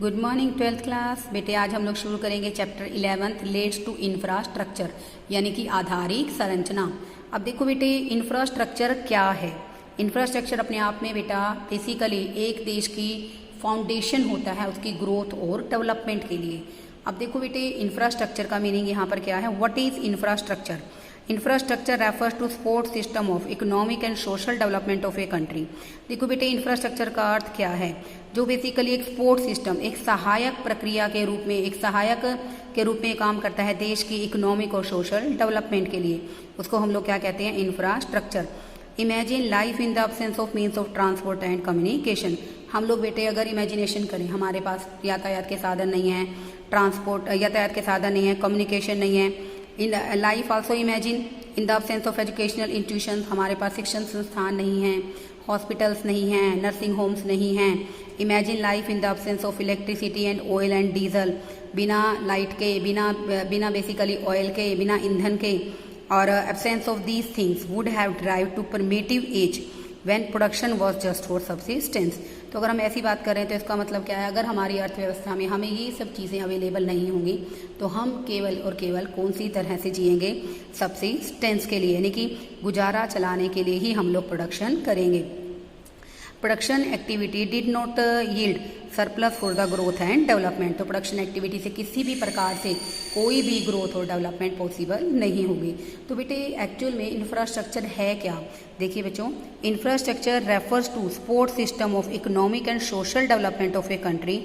Good morning 12th class. बेटे आज हम लोग शुरू करेंगे चैप्टर 11 लेट्स टू इंफ्रास्ट्रक्चर यानी कि आधारिक संरचना। अब देखो बेटे इंफ्रास्ट्रक्चर क्या है। इंफ्रास्ट्रक्चर अपने आप में बेटा बेसिकली एक देश की फाउंडेशन होता है उसकी ग्रोथ और डेवलपमेंट के लिए। अब देखो बेटे इंफ्रास्ट्रक्चर का मीनिंग यहाँ पर क्या है। What is infrastructure? Infrastructure refers to support system of economic and social development of a country. देखो बेटे इंफ्रास्ट्रक्चर का अर्थ क्या है, जो बेसिकली एक सपोर्ट सिस्टम, एक सहायक प्रक्रिया के रूप में, एक सहायक के रूप में काम करता है देश की इकोनॉमिक और सोशल डेवलपमेंट के लिए, उसको हम लोग क्या कहते हैं, infrastructure. Imagine life in the absence of means of transport and communication. हम लोग बेटे अगर इमेजिनेशन करें, हमारे पास यातायात के साधन नहीं है, ट्रांसपोर्ट यातायात के साधन नहीं है, कम्युनिकेशन नहीं है। In life also imagine in the absence of educational institutions, हमारे पास शिक्षण संस्थान नहीं हैं, हॉस्पिटल्स नहीं हैं, नर्सिंग होम्स नहीं हैं। Imagine life in the absence of electricity and oil and diesel, बिना लाइट के, बिना बेसिकली ऑयल के, बिना ईंधन के, और absence of these things would have drive to primitive age when production was just for subsistence. तो अगर हम ऐसी बात करें तो इसका मतलब क्या है, अगर हमारी अर्थव्यवस्था में हमें ये सब चीज़ें अवेलेबल नहीं होंगी तो हम केवल और केवल कौन सी तरह से जिएंगे, सब्सिस्टेंस के लिए, यानी कि गुजारा चलाने के लिए ही हम लोग प्रोडक्शन करेंगे। Production activity did not yield surplus for the growth and development. तो प्रोडक्शन एक्टिविटी से किसी भी प्रकार से कोई भी ग्रोथ और डेवलपमेंट पॉसिबल नहीं होगी। तो बेटे एक्चुअल में इंफ्रास्ट्रक्चर है क्या? देखिए बच्चों, infrastructure refers to support system of economic and social development of a country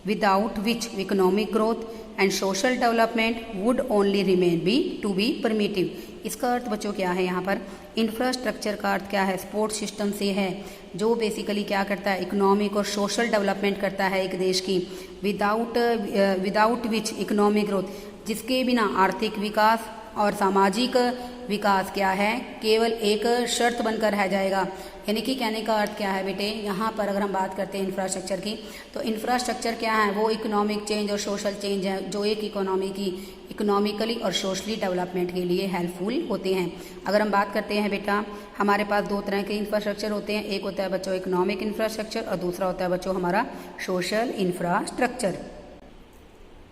without which economic growth and social development would only remain to be primitive। इसका अर्थ बच्चों क्या है यहाँ पर? इंफ्रास्ट्रक्चर का अर्थ क्या है? सपोर्ट सिस्टम से है जो बेसिकली क्या करता है, इकोनॉमिक और सोशल डेवलपमेंट करता है एक देश की। विदाउट विच इकोनॉमिक ग्रोथ, जिसके बिना आर्थिक विकास और सामाजिक विकास क्या है, केवल एक शर्त बनकर रह जाएगा। यानी कि कहने का अर्थ क्या है बेटे, यहाँ पर अगर हम बात करते हैं इंफ्रास्ट्रक्चर की, तो इंफ्रास्ट्रक्चर क्या है, वो इकोनॉमिक चेंज और सोशल चेंज है जो एक इकोनॉमिकली और सोशली डेवलपमेंट के लिए हेल्पफुल होते हैं। अगर हम बात करते हैं बेटा, हमारे पास दो तरह के इंफ्रास्ट्रक्चर होते हैं, एक होता है बच्चों इकोनॉमिक इंफ्रास्ट्रक्चर और दूसरा होता है बच्चों हमारा social infrastructure.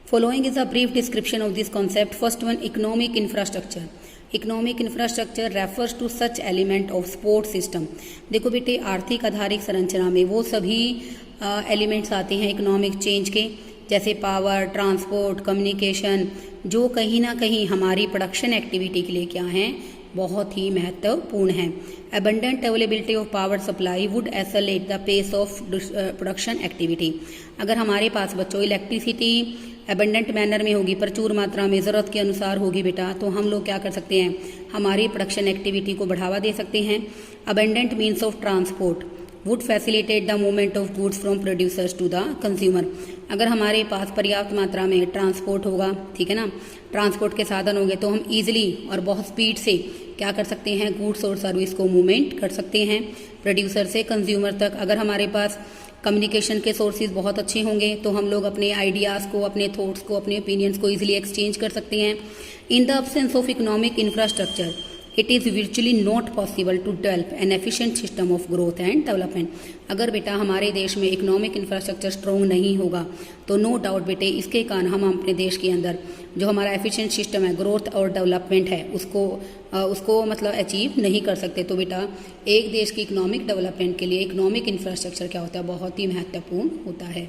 Following is a brief description of this concept. First one, economic infrastructure. Economic infrastructure refers to such element of support system। देखो बेटे आर्थिक आधारिक संरचना में वो सभी एलिमेंट्स आते हैं इकोनॉमिक चेंज के, जैसे पावर, ट्रांसपोर्ट, कम्युनिकेशन, जो कहीं ना कहीं हमारी प्रोडक्शन एक्टिविटी के लिए क्या हैं, बहुत ही महत्वपूर्ण है। Abundant availability of power supply would accelerate the pace of production activity। अगर हमारे पास बच्चों इलेक्ट्रिसिटी एबंडेंट मैनर में होगी, प्रचुर मात्रा में ज़रूरत के अनुसार होगी बेटा, तो हम लोग क्या कर सकते हैं, हमारी प्रोडक्शन एक्टिविटी को बढ़ावा दे सकते हैं। Abundant means of transport would facilitate the movement of goods from producers to the consumer. अगर हमारे पास पर्याप्त मात्रा में ट्रांसपोर्ट होगा, ठीक है ना, ट्रांसपोर्ट के साधन होंगे, तो हम ईजिली और बहुत स्पीड से क्या कर सकते हैं, गुड्स और सर्विस को मूवमेंट कर सकते हैं प्रोड्यूसर से कंज्यूमर तक। अगर हमारे पास कम्युनिकेशन के सोर्सेज बहुत अच्छे होंगे तो हम लोग अपने आइडियाज़ को, अपने थॉट्स को, अपने ओपिनियंस को इजीली एक्सचेंज कर सकते हैं। In the absence of economic infrastructure it is virtually not possible to develop an efficient system of growth and development. अगर बेटा हमारे देश में इकोनॉमिक इंफ्रास्ट्रक्चर स्ट्रॉन्ग नहीं होगा तो नो डाउट बेटे इसके कारण हम अपने देश के अंदर जो हमारा एफिशिएंट सिस्टम है, ग्रोथ और डेवलपमेंट है, उसको मतलब अचीव नहीं कर सकते। तो बेटा एक देश की इकोनॉमिक डेवलपमेंट के लिए इकोनॉमिक इंफ्रास्ट्रक्चर क्या होता है, बहुत ही महत्वपूर्ण होता है।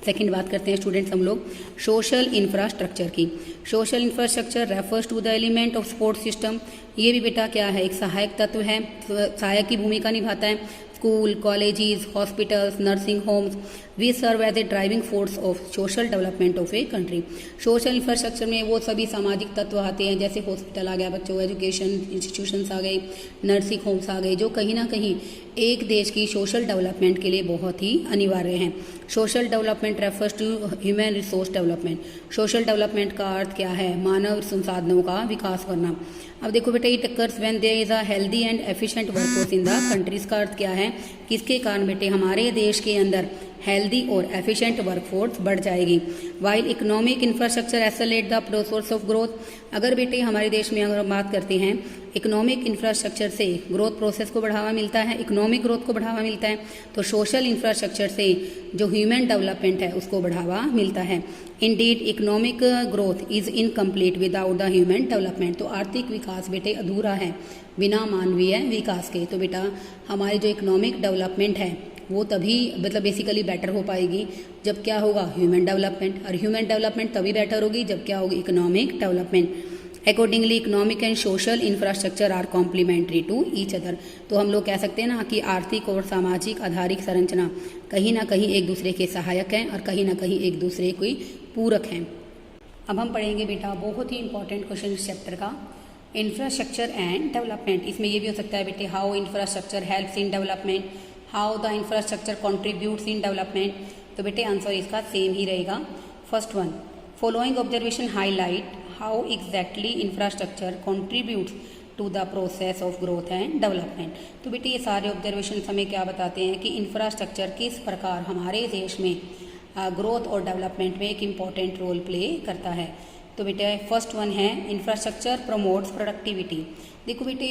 सेकंड बात करते हैं स्टूडेंट्स हम लोग सोशल इंफ्रास्ट्रक्चर की। Social infrastructure refers to the element of support system. ये भी बेटा क्या है, एक सहायक तत्व है, सहायक की भूमिका निभाता है। School, colleges, hospitals, nursing homes we serve as a driving force of social development of a country. Social infrastructure में वो सभी सामाजिक तत्व आते हैं, जैसे हॉस्पिटल आ गया बच्चों, एजुकेशन इंस्टीट्यूशंस आ गए, नर्सिंग होम्स आ गए, जो कहीं ना कहीं एक देश की सोशल डेवलपमेंट के लिए बहुत ही अनिवार्य हैं। Social development refers to human resource development. Social development का अर्थ क्या है, मानव संसाधनों का विकास करना। अब देखो बेटा it occurs when there is a healthy and efficient workforce in the country. इसका अर्थ क्या है, किसके कारण बेटे हमारे देश के अंदर हेल्दी और एफिशिएंट वर्कफोर्स बढ़ जाएगी। While economic infrastructure accelerate the process of growth. अगर बेटे हमारे देश में अगर हम बात करते हैं इकोनॉमिक इंफ्रास्ट्रक्चर से ग्रोथ प्रोसेस को बढ़ावा मिलता है, इकोनॉमिक ग्रोथ को बढ़ावा मिलता है। तो सोशल इंफ्रास्ट्रक्चर से जो ह्यूमन डेवलपमेंट है उसको बढ़ावा मिलता है। Indeed economic growth is incomplete without the human development. तो आर्थिक विकास बेटे अधूरा है बिना मानवीय विकास के। तो बेटा हमारी जो इकोनॉमिक डेवलपमेंट है वो तभी मतलब बेसिकली बेटर हो पाएगी जब क्या होगा, ह्यूमन डेवलपमेंट। और ह्यूमन डेवलपमेंट तभी बेटर होगी जब क्या होगी, economic development. Accordingly economic and social infrastructure are complementary to each other. तो हम लोग कह सकते हैं ना कि आर्थिक और सामाजिक आधारिक संरचना कहीं ना कहीं एक दूसरे के सहायक हैं और कहीं ना कहीं एक दूसरे के पूरक हैं। अब हम पढ़ेंगे बेटा बहुत ही इंपॉर्टेंट क्वेश्चन इस चैप्टर का, इंफ्रास्ट्रक्चर एंड डेवलपमेंट। इसमें ये भी हो सकता है बेटे, how infrastructure helps in development, how the infrastructure contributes in development. तो बेटे आंसर इसका सेम ही रहेगा। First one, following observation highlight how exactly infrastructure contributes to the process of growth and development. तो बेटे ये सारे ऑब्जर्वेशन हमें क्या बताते हैं कि इंफ्रास्ट्रक्चर किस प्रकार हमारे देश में ग्रोथ और डेवलपमेंट में एक इम्पॉर्टेंट रोल प्ले करता है। तो बेटे फर्स्ट वन है इंफ्रास्ट्रक्चर प्रमोट्स प्रोडक्टिविटी। देखो बेटे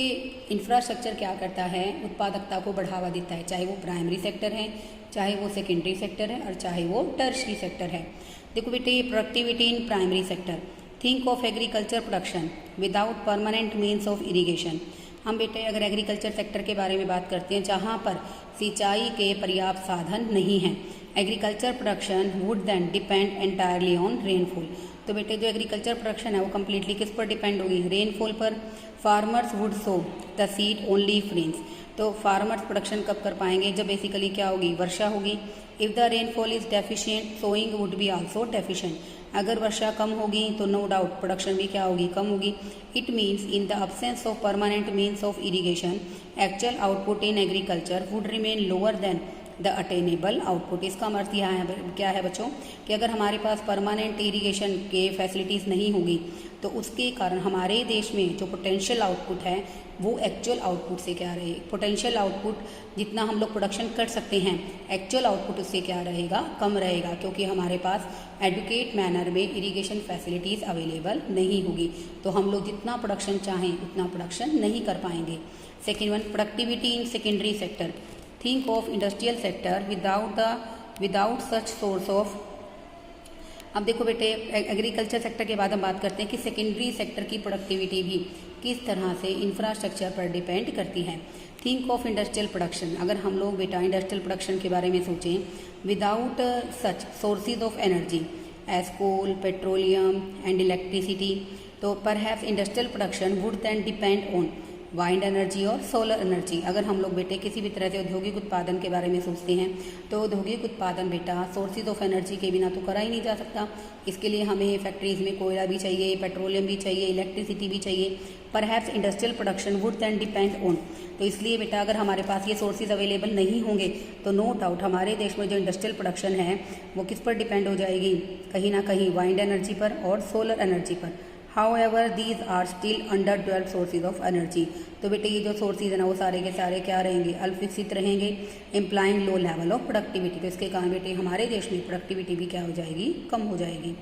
इंफ्रास्ट्रक्चर क्या करता है, उत्पादकता को बढ़ावा देता है, चाहे वो प्राइमरी सेक्टर है, चाहे वो सेकेंडरी सेक्टर है और चाहे वो टर्शरी सेक्टर है। देखो बेटे productivity in primary sector, think of agriculture production without permanent means of irrigation. हम बेटे अगर एग्रीकल्चर सेक्टर के बारे में बात करते हैं जहाँ पर सिंचाई के पर्याप्त साधन नहीं हैं, agriculture production would then depend entirely on rainfall. तो बेटे जो एग्रीकल्चर प्रोडक्शन है वो कम्प्लीटली किस पर डिपेंड होगी, रेनफॉल पर। Farmers would sow the seed only if rains. तो फार्मर्स प्रोडक्शन कब कर पाएंगे, जब बेसिकली क्या होगी, वर्षा होगी। If the rainfall is deficient sowing would be also deficient. अगर वर्षा कम होगी तो नो डाउट प्रोडक्शन भी क्या होगी, कम होगी। It means in the absence of permanent means of irrigation actual output in agriculture would remain lower than the attainable output. इसका अर्थ यहाँ है क्या है बच्चों कि अगर हमारे पास परमानेंट इरिगेशन के फैसिलिटीज़ नहीं होगी तो उसके कारण हमारे देश में जो पोटेंशियल आउटपुट है वो एक्चुअल आउटपुट से क्या रहेगा, पोटेंशियल आउटपुट जितना हम लोग प्रोडक्शन कर सकते हैं एक्चुअल आउटपुट उससे क्या रहेगा, कम रहेगा, क्योंकि हमारे पास एडुकेट मैनर में इरिगेशन फैसिलिटीज़ अवेलेबल नहीं होगी। तो हम लोग जितना प्रोडक्शन चाहें उतना प्रोडक्शन नहीं कर पाएंगे। Second one, productivity in secondary sector, think of industrial sector without such source of. अब देखो बेटे एग्रीकल्चर सेक्टर के बाद हम बात करते हैं कि सेकेंडरी सेक्टर की प्रोडक्टिविटी भी किस तरह से इंफ्रास्ट्रक्चर पर डिपेंड करती है। थिंक ऑफ इंडस्ट्रियल प्रोडक्शन, अगर हम लोग बेटा इंडस्ट्रियल प्रोडक्शन के बारे में सोचें without such sources of energy as coal, petroleum and electricity, तो perhaps industrial production would then depend on wind energy और सोलर एनर्जी। अगर हम लोग बेटे किसी भी तरह से औद्योगिक उत्पादन के बारे में सोचते हैं तो औद्योगिक उत्पादन बेटा सोर्सेज ऑफ एनर्जी के बिना तो करा ही नहीं जा सकता। इसके लिए हमें फैक्ट्रीज में कोयला भी चाहिए, पेट्रोलियम भी चाहिए, इलेक्ट्रिसिटी भी चाहिए। Perhaps industrial production would then depend on, तो इसलिए बेटा अगर हमारे पास ये सोर्सेज अवेलेबल नहीं होंगे तो नो डाउट हमारे देश में जो इंडस्ट्रियल प्रोडक्शन है वो किस पर डिपेंड हो जाएगी, कहीं ना कहीं वाइंड एनर्जी पर और सोलर एनर्जी पर। However, these are still underdeveloped sources of energy। तो बेटे ये जो सोर्सेज है ना वो सारे के सारे क्या रहेंगे, अल्पविकसित रहेंगे, implying low level of productivity. तो इसके कारण बेटे हमारे देश में प्रोडक्टिविटी भी क्या हो जाएगी, कम हो जाएगी।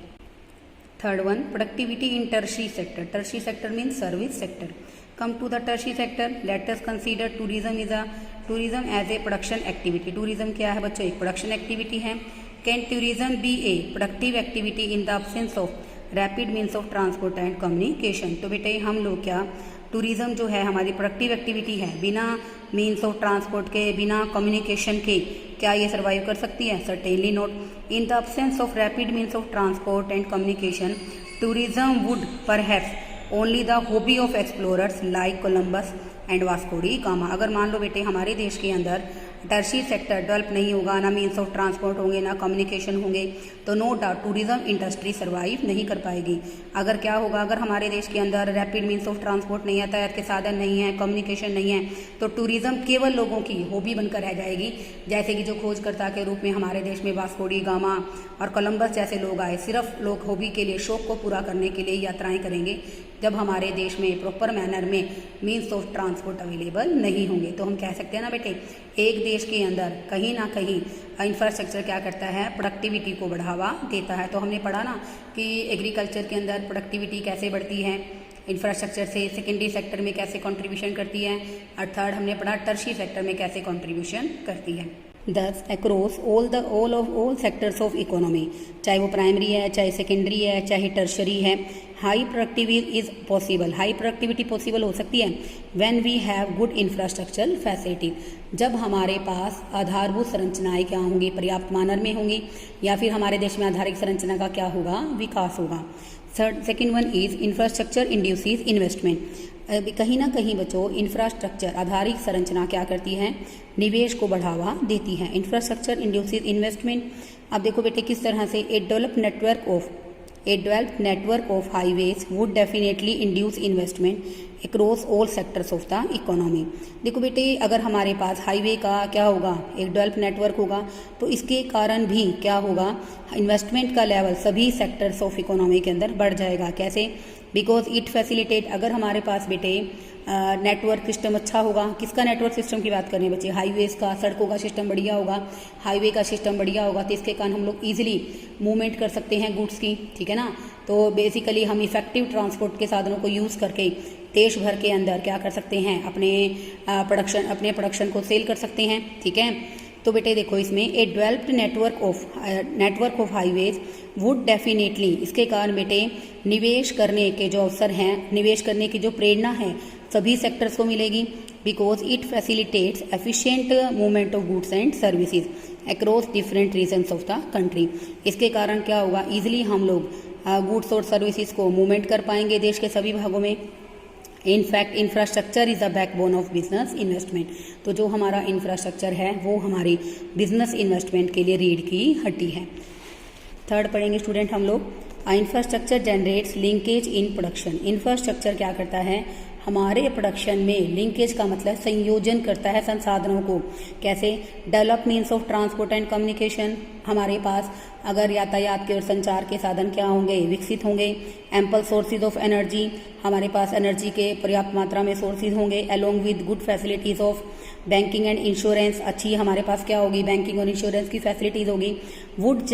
Third one, productivity in tertiary sector. Tertiary sector means service sector. Come to the tertiary sector, let us consider tourism as a production activity. Tourism क्या है बच्चों, एक प्रोडक्शन एक्टिविटी है। Can tourism be a productive activity in the absence of rapid means of transport and communication. तो बेटे हम लोग क्या, टूरिज्म जो है हमारी प्रोडक्टिव एक्टिविटी है, बिना मीन्स ऑफ ट्रांसपोर्ट के, बिना कम्युनिकेशन के क्या ये सर्वाइव कर सकती है, certainly not. In the absence of rapid means of transport and communication tourism would perhaps only the hobby of explorers like Columbus and Vasco D gamma. अगर मान लो बेटे हमारे देश के अंदर टर्शरी सेक्टर डेवलप नहीं होगा, ना मीन्स ऑफ ट्रांसपोर्ट होंगे, ना कम्युनिकेशन होंगे, तो no doubt tourism industry survive नहीं कर पाएगी। अगर क्या होगा, अगर हमारे देश के अंदर रैपिड मीन्स ऑफ ट्रांसपोर्ट नहीं है, यातायात के साधन नहीं है, कम्युनिकेशन नहीं है, तो टूरिज्म केवल लोगों की हॉबी बनकर रह जाएगी। जैसे कि जो खोजकर्ता के रूप में हमारे देश में वास्को डी गामा और कोलंबस जैसे लोग आए, सिर्फ लोग हॉबी के लिए, शौक को पूरा करने के लिए यात्राएं करेंगे, जब हमारे देश में प्रॉपर मैनर में मीन्स ऑफ ट्रांसपोर्ट अवेलेबल नहीं होंगे। तो हम कह सकते हैं ना बेटे एक देश के अंदर कहीं ना कहीं इंफ्रास्ट्रक्चर क्या करता है, प्रोडक्टिविटी को बढ़ावा देता है। तो हमने पढ़ा ना कि एग्रीकल्चर के अंदर प्रोडक्टिविटी कैसे बढ़ती है, इंफ्रास्ट्रक्चर से सेकेंडरी सेक्टर में कैसे कंट्रीब्यूशन करती है, और थर्ड हमने पढ़ा टर्शियरी सेक्टर में कैसे कंट्रीब्यूशन करती है। दस across all sectors of economy, चाहे वो प्राइमरी है, चाहे सेकेंडरी है, चाहे टर्शरी है, high productivity is possible, high productivity possible हो सकती है when we have good infrastructure facility, जब हमारे पास आधारभूत संरचनाएं क्या होंगी, पर्याप्त मानर में होंगी, या फिर हमारे देश में आधारिक संरचना का क्या होगा, विकास होगा। Second one is infrastructure induces investment, कहीं ना कहीं बच्चों इंफ्रास्ट्रक्चर आधारिक संरचना क्या करती है, निवेश को बढ़ावा देती है। इंफ्रास्ट्रक्चर इंड्यूसेस इन्वेस्टमेंट, अब देखो बेटे किस तरह से, ए developed network of highways would definitely induce investment across all sectors of the economy. देखो बेटे अगर हमारे पास हाईवे का क्या होगा, एक डेवलप नेटवर्क होगा, तो इसके कारण भी क्या होगा, इन्वेस्टमेंट का लेवल सभी सेक्टर्स ऑफ इकोनॉमी के अंदर बढ़ जाएगा। कैसे, बिकॉज इट फैसिलिटेट, अगर हमारे पास बेटे नेटवर्क सिस्टम अच्छा होगा, किसका नेटवर्क सिस्टम की बात करें बच्चे, हाईवेज का, सड़कों का सिस्टम बढ़िया होगा, हाईवे का सिस्टम बढ़िया होगा, तो इसके कारण हम लोग इजीली मूवमेंट कर सकते हैं गुड्स की, ठीक है ना। तो बेसिकली हम इफेक्टिव ट्रांसपोर्ट के साधनों को यूज़ करके देश भर के अंदर क्या कर सकते हैं, अपने प्रोडक्शन को सेल कर सकते हैं, ठीक है। तो बेटे देखो इसमें ए developed network of highways would definitely, इसके कारण बेटे निवेश करने के जो अवसर हैं, निवेश करने की जो प्रेरणा है सभी सेक्टर्स को मिलेगी, because it facilitates efficient movement of goods and services across different regions of the country. इसके कारण क्या होगा, ईजिली हम लोग गुड्स और सर्विसेज को मूवमेंट कर पाएंगे देश के सभी भागों में। In fact infrastructure is the backbone of business investment, तो जो हमारा इंफ्रास्ट्रक्चर है वो हमारी बिजनेस इन्वेस्टमेंट के लिए रीढ़ की हड्डी है। थर्ड पढ़ेंगे स्टूडेंट हम लोग, infrastructure generates linkage in production. Infrastructure क्या करता है, हमारे प्रोडक्शन में लिंकेज का मतलब संयोजन करता है संसाधनों को। कैसे, develop means of transport and communication, हमारे पास अगर यातायात के और संचार के साधन क्या होंगे, विकसित होंगे। एम्पल सोर्सेज ऑफ एनर्जी, हमारे पास एनर्जी के पर्याप्त मात्रा में सोर्सेज होंगे। Along with good facilities of banking and insurance, अच्छी हमारे पास क्या होगी, बैंकिंग और इंश्योरेंस की फैसिलिटीज होगी। Would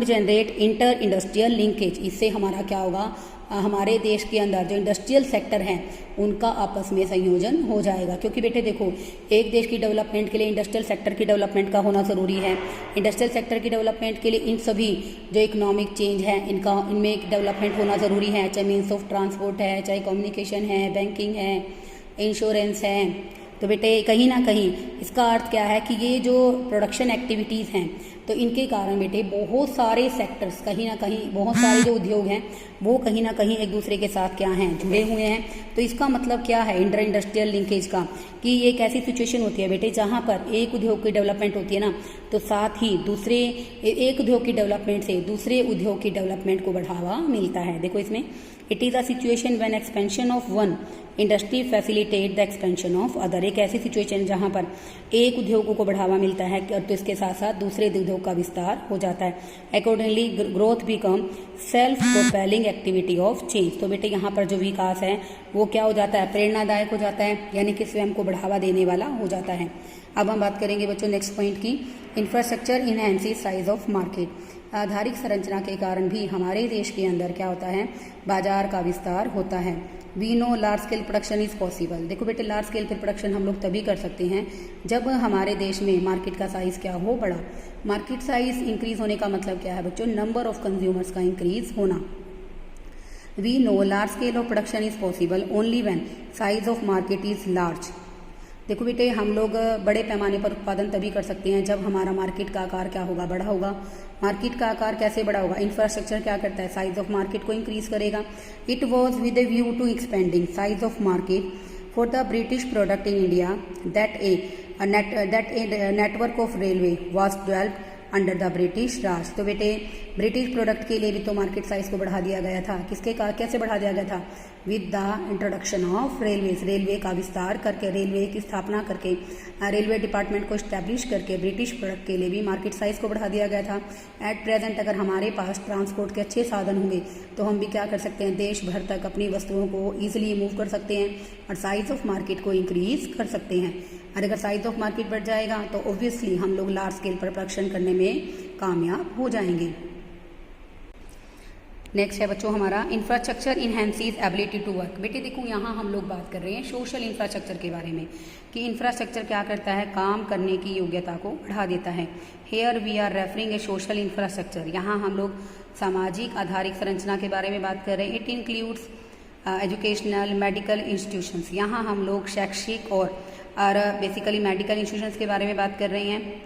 generate inter industrial linkage, इससे हमारा क्या होगा, हमारे देश के अंदर जो इंडस्ट्रियल सेक्टर हैं उनका आपस में संयोजन हो जाएगा। क्योंकि बेटे देखो एक देश की डेवलपमेंट के लिए इंडस्ट्रियल सेक्टर की डेवलपमेंट का होना ज़रूरी है। इंडस्ट्रियल सेक्टर की डेवलपमेंट के लिए इन सभी जो इकोनॉमिक चेंज है इनमें एक डेवलपमेंट होना ज़रूरी है, चाहे मीन्स ऑफ ट्रांसपोर्ट है, चाहे कम्युनिकेशन है, बैंकिंग है, इंश्योरेंस है। तो बेटे कहीं ना कहीं इसका अर्थ क्या है कि ये जो प्रोडक्शन एक्टिविटीज़ हैं तो इनके कारण बेटे बहुत सारे सेक्टर्स, कहीं ना कहीं बहुत सारे जो उद्योग हैं वो कहीं ना कहीं एक दूसरे के साथ क्या हैं, जुड़े हुए हैं। तो इसका मतलब क्या है इंटर इंडस्ट्रियल लिंकेज का, कि ये एक ऐसी सिचुएशन होती है बेटे जहाँ पर एक उद्योग की डेवलपमेंट होती है ना, तो साथ ही दूसरे एक उद्योग की डेवलपमेंट से दूसरे उद्योग की डेवलपमेंट को बढ़ावा मिलता है। देखो इसमें, it is a situation when expansion of one industry facilitate the expansion of other, एक ऐसी सिचुएशन जहाँ पर एक उद्योगों को बढ़ावा मिलता है और तो इसके साथ साथ दूसरे उद्योग का विस्तार हो जाता है। Accordingly growth become self propelling activity of change, तो बेटे यहाँ पर जो विकास है वो क्या हो जाता है, प्रेरणादायक हो जाता है, यानी कि स्वयं को बढ़ावा देने वाला हो जाता है। अब हम बात करेंगे बच्चों नेक्स्ट पॉइंट की, इंफ्रास्ट्रक्चर इनहेंसिस साइज ऑफ मार्केट। आधारिक संरचना के कारण भी हमारे देश के अंदर क्या होता है, बाजार का विस्तार होता है। We know large scale production is possible, देखो बेटे लार्ज स्केल पर प्रोडक्शन हम लोग तभी कर सकते हैं जब हमारे देश में मार्केट का साइज क्या हो, बड़ा। मार्केट साइज इंक्रीज होने का मतलब क्या है बच्चों, नंबर ऑफ कंज्यूमर्स का इंक्रीज होना। We know large scale of production is possible only when size of market is large. देखो बेटे हम लोग बड़े पैमाने पर उत्पादन तभी कर सकते हैं जब हमारा मार्केट का आकार क्या होगा, बड़ा होगा। मार्केट का आकार कैसे बड़ा होगा, इंफ्रास्ट्रक्चर क्या करता है, साइज ऑफ मार्केट को इंक्रीज करेगा। It was with a view to expanding size of market for the British product in India that a network of railway was developed under the British Raj. तो बेटे British product के लिए भी तो market size को बढ़ा दिया गया था, किसके का कैसे बढ़ा दिया गया था, with the introduction of railways, railway का विस्तार करके, रेलवे की स्थापना करके, रेलवे डिपार्टमेंट को इस्टेब्लिश करके ब्रिटिश प्रोडक्ट के लिए भी मार्केट साइज को बढ़ा दिया गया था। एट प्रेजेंट अगर हमारे पास ट्रांसपोर्ट के अच्छे साधन होंगे तो हम भी क्या कर सकते हैं, देश भर तक अपनी वस्तुओं को ईजिली मूव कर सकते हैं और साइज ऑफ मार्केट को इंक्रीज कर सकते हैं। और अगर साइज ऑफ मार्केट बढ़ जाएगा तो ऑब्वियसली हम लोग लार्ज स्केल पर प्रोडक्शन करने में कामयाब हो जाएंगे। नेक्स्ट है बच्चों हमारा इंफ्रास्ट्रक्चर इनहेंसीज एबिलिटी टू वर्क। बेटे देखो यहाँ हम लोग बात कर रहे हैं सोशल इंफ्रास्ट्रक्चर के बारे में कि इंफ्रास्ट्रक्चर क्या करता है, काम करने की योग्यता को बढ़ा देता है। Here we are referring a social infrastructure, यहाँ हम लोग सामाजिक आधारिक संरचना के बारे में बात कर रहे हैं। It includes educational medical institutions, यहाँ हम लोग शैक्षिक और बेसिकली मेडिकल इंस्टीट्यूशंस के बारे में बात कर रहे हैं,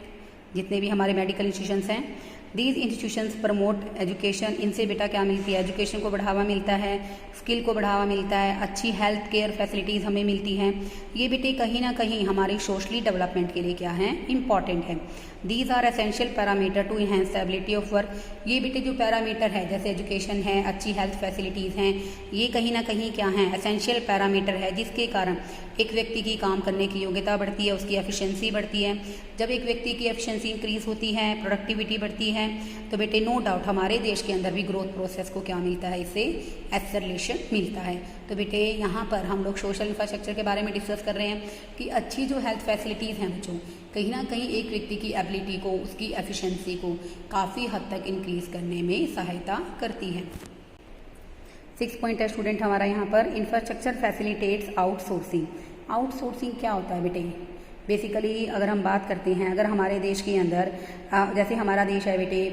जितने भी हमारे मेडिकल इंस्टीट्यूशंस हैं। दीज इंस्टीट्यूशंस प्रमोट एजुकेशन, इनसे बेटा क्या मिलती है, एजुकेशन को बढ़ावा मिलता है, स्किल को बढ़ावा मिलता है, अच्छी हेल्थ केयर फैसिलिटीज़ हमें मिलती हैं। ये बेटे कहीं ना कहीं हमारी सोशली डेवलपमेंट के लिए क्या है, इंपॉर्टेंट है। These are essential parameter to enhance ability of work, ये बेटे जो पैरामीटर है जैसे एजुकेशन है, अच्छी हेल्थ फैसिलिटीज़ हैं, ये कहीं ना कहीं क्या है, एसेंशियल पैरामीटर है जिसके कारण एक व्यक्ति की काम करने की योग्यता बढ़ती है, उसकी एफिशिएंसी बढ़ती है। जब एक व्यक्ति की एफिशिएंसी इंक्रीज होती है, प्रोडक्टिविटी बढ़ती है, तो बेटे नो डाउट हमारे देश के अंदर भी ग्रोथ प्रोसेस को क्या मिलता है, इससे एक्सेलरेशन मिलता है। तो बेटे यहाँ पर हम लोग सोशल इंफ्रास्ट्रक्चर के बारे में डिस्कस कर रहे हैं कि अच्छी जो हेल्थ फैसिलिटीज़ हैं बच्चों, कहीं ना कहीं एक व्यक्ति की एबिलिटी को, उसकी एफिशिएंसी को काफ़ी हद तक इंक्रीज करने में सहायता करती है। 6 पॉइंट है स्टूडेंट हमारा यहाँ पर, इंफ्रास्ट्रक्चर फैसिलिटेट्स आउटसोर्सिंग। आउटसोर्सिंग क्या होता है बेटे, बेसिकली अगर हम बात करते हैं, अगर हमारे देश के अंदर जैसे हमारा देश है बेटे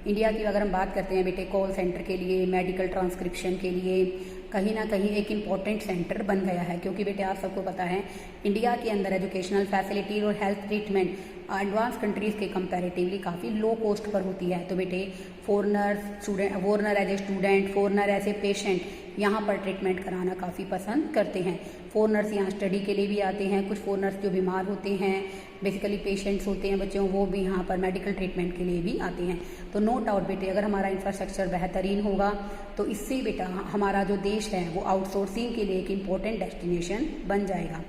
इंडिया की अगर हम बात करते हैं बेटे, कॉल सेंटर के लिए, मेडिकल ट्रांसक्रिप्शन के लिए कहीं ना कहीं एक इम्पॉर्टेंट सेंटर बन गया है, क्योंकि बेटे आप सबको पता है इंडिया के अंदर एजुकेशनल फैसिलिटी और हेल्थ ट्रीटमेंट एडवांस कंट्रीज़ के कंपैरेटिवली काफ़ी लो कॉस्ट पर होती है। तो बेटे foreigner as a student, foreigner as a patient यहाँ पर ट्रीटमेंट कराना काफ़ी पसंद करते हैं। फॉरनर्स यहाँ स्टडी के लिए भी आते हैं, कुछ फॉरनर्स जो बीमार होते हैं, बेसिकली पेशेंट्स होते हैं बच्चों, वो भी यहाँ पर मेडिकल ट्रीटमेंट के लिए भी आते हैं। तो नो डाउट बेटे अगर हमारा इंफ्रास्ट्रक्चर बेहतरीन होगा तो इससे बेटा हमारा जो देश है वो आउटसोर्सिंग के लिए एक इम्पोर्टेंट डेस्टिनेशन बन जाएगा।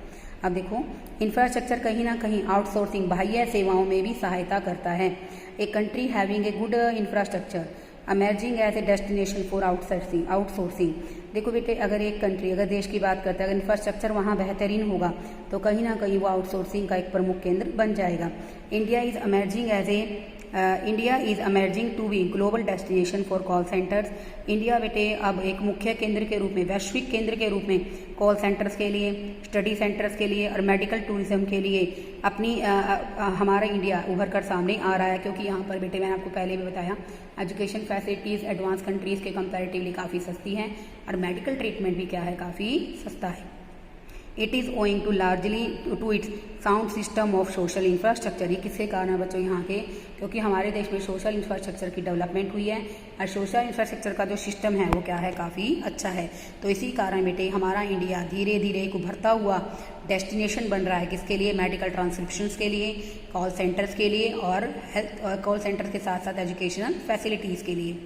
अब देखो इंफ्रास्ट्रक्चर कहीं ना कहीं आउटसोर्सिंग बाह्य सेवाओं में भी सहायता करता है। A country having a good infrastructure emerging as a destination for outsourcing. देखो बेटे अगर एक कंट्री, अगर देश की बात करते हैं, अगर इंफ्रास्ट्रक्चर वहाँ बेहतरीन होगा तो कहीं ना कहीं वो आउटसोर्सिंग का एक प्रमुख केंद्र बन जाएगा। India is emerging to be global destination for call centres. India बेटे अब एक मुख्य केंद्र के रूप में, वैश्विक केंद्र के रूप में कॉल सेंटर्स के लिए, स्टडी सेंटर्स के लिए और मेडिकल टूरिज्म के लिए अपनी हमारा इंडिया उभर कर सामने आ रहा है, क्योंकि यहाँ पर बेटे मैंने आपको पहले भी बताया एजुकेशन फैसिलिटीज़ एडवांस कंट्रीज़ के कंपैरेटिवली काफ़ी सस्ती हैं और मेडिकल ट्रीटमेंट भी क्या है, काफ़ी सस्ता है। It is owing to largely to its sound system of social infrastructure. ये किसके कारण है बच्चों, यहाँ के, क्योंकि हमारे देश में सोशल इंफ्रास्ट्रक्चर की डेवलपमेंट हुई है और सोशल इंफ्रास्ट्रक्चर का जो सिस्टम है वो क्या है, काफ़ी अच्छा है। तो इसी कारण बेटे हमारा इंडिया धीरे धीरे एक उभरता हुआ डेस्टिनेशन बन रहा है, किसके लिए, मेडिकल ट्रांसक्रिप्शंस के लिए, कॉल सेंटर्स के लिए और हेल्थ कॉल सेंटर्स के साथ साथ एजुकेशनल फैसिलिटीज़ के लिए।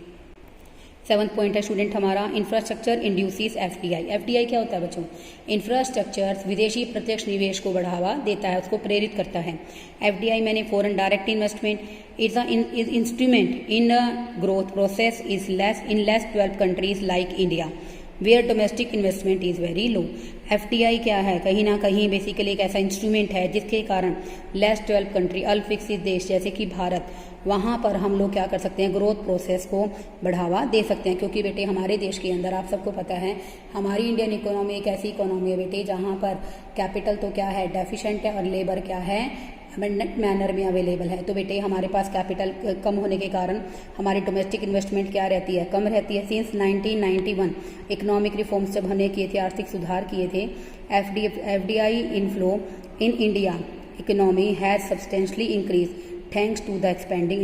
7 पॉइंट है स्टूडेंट हमारा, इंफ्रास्ट्रक्चर इंड्यूसिस एफडीआई। एफडीआई क्या होता है बच्चों, इंफ्रास्ट्रक्चर विदेशी प्रत्यक्ष निवेश को बढ़ावा देता है, उसको प्रेरित करता है। एफडीआई मैंने foreign direct investment is instrument in growth process is less developed countries like India where domestic investment is very low. FDI क्या है, कहीं ना कहीं बेसिकली एक ऐसा इंस्ट्रूमेंट है जिसके कारण लेस डेवलप्ड कंट्री, अल्प विकसित देश जैसे कि भारत, वहाँ पर हम लोग क्या कर सकते हैं, ग्रोथ प्रोसेस को बढ़ावा दे सकते हैं। क्योंकि बेटे हमारे देश के अंदर आप सबको पता है हमारी इंडियन इकोनॉमी एक ऐसी इकोनॉमी है बेटे जहाँ पर कैपिटल तो क्या है, डेफिशिएंट है, और लेबर क्या है, अबंडेंट मैनर में अवेलेबल है। तो बेटे हमारे पास कैपिटल कम होने के कारण हमारी डोमेस्टिक इन्वेस्टमेंट क्या रहती है, कम रहती है। सिंस 1991 इकोनॉमिक रिफॉर्म्स जब हमने किए थे, आर्थिक सुधार किए थे, FDI inflow in India economy has substantially increase thanks to the expanding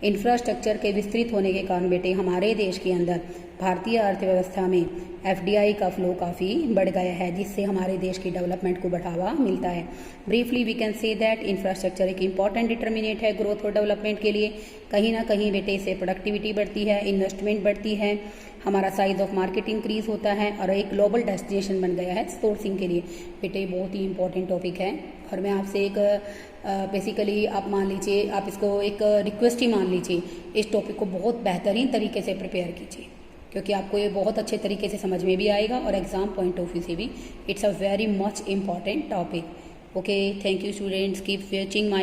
infrastructure के विस्तृत होने के कारण बेटे हमारे देश के अंदर भारतीय अर्थव्यवस्था में एफडीआई का फ्लो काफ़ी बढ़ गया है, जिससे हमारे देश की डेवलपमेंट को बढ़ावा मिलता है। Briefly we can say that infrastructure एक इंपॉर्टेंट डिटर्मिनेंट है ग्रोथ और डेवलपमेंट के लिए। कहीं ना कहीं बेटे इससे प्रोडक्टिविटी बढ़ती है, इन्वेस्टमेंट बढ़ती है, हमारा साइज ऑफ मार्केट इंक्रीज होता है और एक ग्लोबल डेस्टिनेशन बन गया है सोर्सिंग के लिए। बेटे बहुत ही इंपॉर्टेंट टॉपिक है और मैं आपसे एक बेसिकली आप मान लीजिए, आप इसको एक रिक्वेस्ट ही मान लीजिए, इस टॉपिक को बहुत बेहतरीन तरीके से प्रिपेयर कीजिए, क्योंकि आपको ये बहुत अच्छे तरीके से समझ में भी आएगा और एग्जाम पॉइंट ऑफ व्यू से भी it's a very much important topic. Okay, thank you students, keep watching my